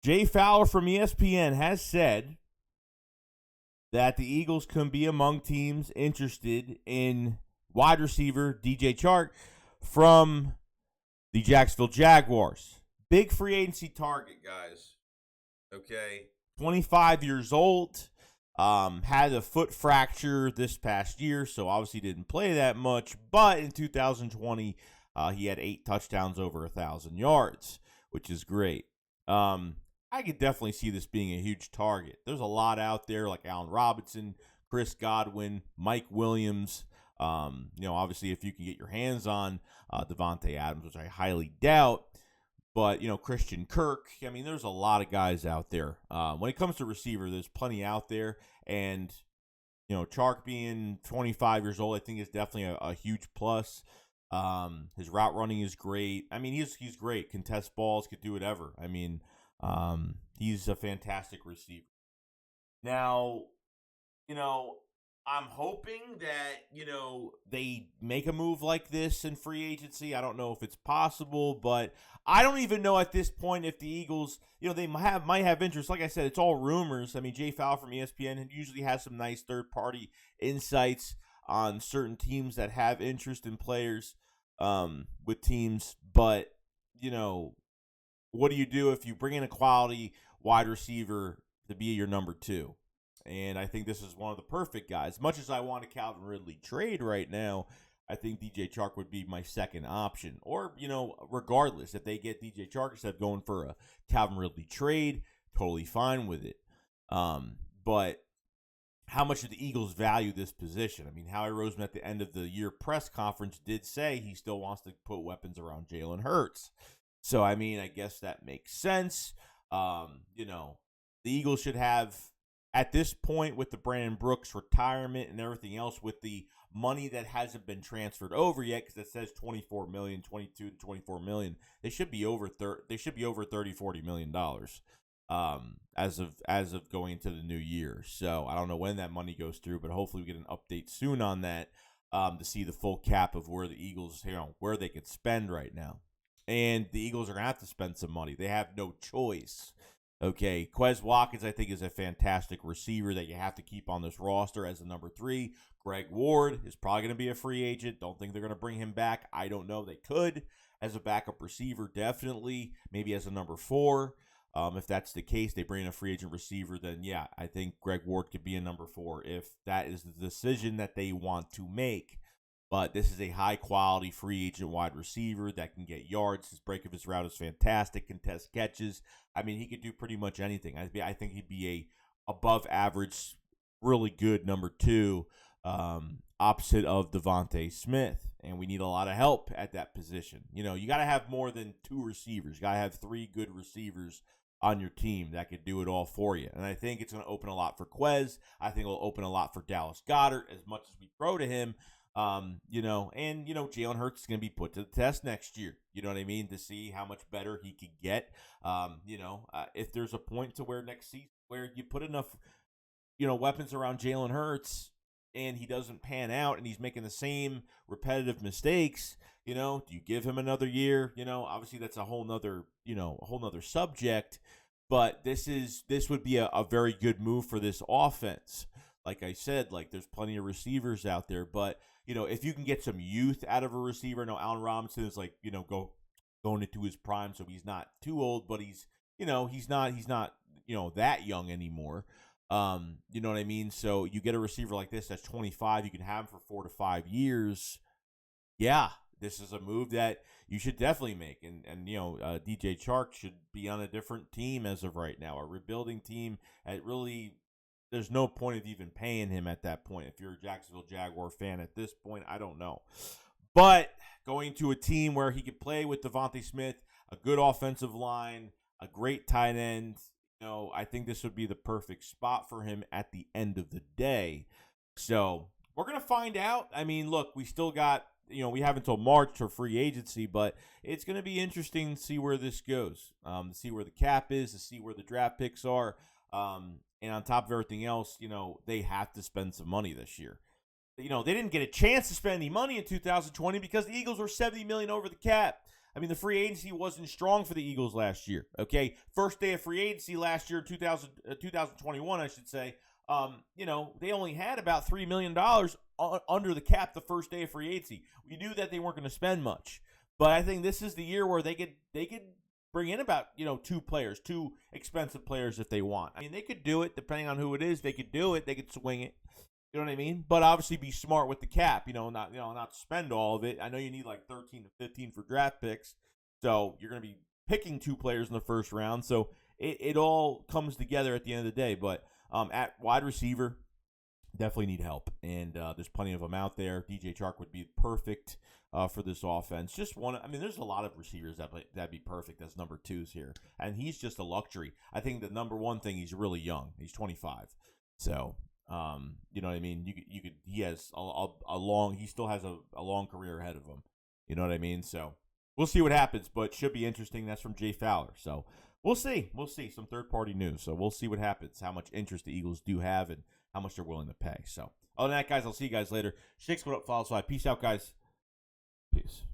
JFowler from ESPN has said that the Eagles can be among teams interested in wide receiver DJ Chark from the Jacksonville Jaguars. Big free agency target, guys. Okay. 25 years old. Had a foot fracture this past year, so obviously didn't play that much. But in 2020, he had 8 touchdowns over 1,000 yards, which is great. I could definitely see this being a huge target. There's a lot out there like Allen Robinson, Chris Godwin, Mike Williams. Obviously if you can get your hands on Devontae Adams, which I highly doubt. But, Christian Kirk. I mean, there's a lot of guys out there. When it comes to receiver, there's plenty out there. And, Chark being 25 years old, I think is definitely a huge plus. His route running is great. I mean, he's great. Contest balls, could do whatever. I mean, he's a fantastic receiver. Now, I'm hoping that, they make a move like this in free agency. I don't know if it's possible, but I don't even know at this point if the Eagles, they might have interest. Like I said, it's all rumors. I mean, JFowler from ESPN usually has some nice third-party insights on certain teams that have interest in players with teams. But, what do you do if you bring in a quality wide receiver to be your number 2? And I think this is one of the perfect guys. As much as I want a Calvin Ridley trade right now, I think DJ Chark would be my second option. Or, regardless, if they get DJ Chark instead of going for a Calvin Ridley trade, totally fine with it. But how much do the Eagles value this position? I mean, Howie Roseman at the end of the year press conference did say he still wants to put weapons around Jalen Hurts. So, I mean, I guess that makes sense. The Eagles should have, at this point, with the Brandon Brooks retirement and everything else, with the money that hasn't been transferred over yet, because it says $24 million, $22 to $24 million, they should be over $30-40 million as of going into the new year. So I don't know when that money goes through, but hopefully we get an update soon on that to see the full cap of where the Eagles, where they could spend right now. And the Eagles are going to have to spend some money. They have no choice. Okay, Quez Watkins, I think, is a fantastic receiver that you have to keep on this roster as a number 3. Greg Ward is probably going to be a free agent. Don't think they're going to bring him back. I don't know. They could as a backup receiver, definitely. Maybe as a number 4. If that's the case, they bring in a free agent receiver, then yeah, I think Greg Ward could be a number 4 if that is the decision that they want to make. But this is a high-quality free agent wide receiver that can get yards. His break of his route is fantastic. Contest catches. I mean, he could do pretty much anything. I think he'd be a above-average, really good number 2, opposite of Devontae Smith. And we need a lot of help at that position. You got to have more than 2 receivers. You got to have 3 good receivers on your team that could do it all for you. And I think it's going to open a lot for Quez. I think it'll open a lot for Dallas Goedert, as much as we throw to him. Jalen Hurts is going to be put to the test next year. You know what I mean? To see how much better he could get. If there's a point to where next season where you put enough, weapons around Jalen Hurts and he doesn't pan out and he's making the same repetitive mistakes, do you give him another year? Obviously that's a whole nother subject, but this would be a very good move for this offense. Like I said, there's plenty of receivers out there, but if you can get some youth out of a receiver, Allen Robinson is going into his prime, so he's not too old, but he's not that young anymore. You know what I mean? So you get a receiver like this that's 25, you can have him for 4 to 5 years. Yeah, this is a move that you should definitely make, and DJ Chark should be on a different team as of right now, a rebuilding team. There's no point of even paying him at that point. If you're a Jacksonville Jaguar fan at this point, I don't know. But going to a team where he could play with Devontae Smith, a good offensive line, a great tight end, I think this would be the perfect spot for him at the end of the day. So we're going to find out. I mean, look, we still got, we have until March for free agency, but it's going to be interesting to see where this goes, to see where the cap is, to see where the draft picks are. And on top of everything else, they have to spend some money this year. They didn't get a chance to spend any money in 2020 because the Eagles were $70 million over the cap. I mean, the free agency wasn't strong for the Eagles last year, okay? First day of free agency last year, 2021, I should say. They only had about $3 million under the cap the first day of free agency. We knew that they weren't going to spend much. But I think this is the year where they could bring in about, two expensive players if they want. I mean, they could do it depending on who it is. They could do it. They could swing it. You know what I mean? But obviously be smart with the cap, not spend all of it. I know you need like 13 to 15 for draft picks. So you're going to be picking 2 players in the first round. So it all comes together at the end of the day. But at wide receiver, definitely need help. And there's plenty of them out there. DJ Chark would be perfect for this offense. There's a lot of receivers that'd be perfect as number 2s here. And he's just a luxury. I think the number one thing, he's really young. He's 25. So, you know what I mean? He has he still has a long career ahead of him. You know what I mean? So we'll see what happens, but should be interesting. That's from JFowler. So we'll see. Some third-party news. So we'll see what happens, how much interest the Eagles do have and how much they're willing to pay. So other than that, guys, I'll see you guys later. SHAKESQUAD up, follow, so peace out, guys. Peace.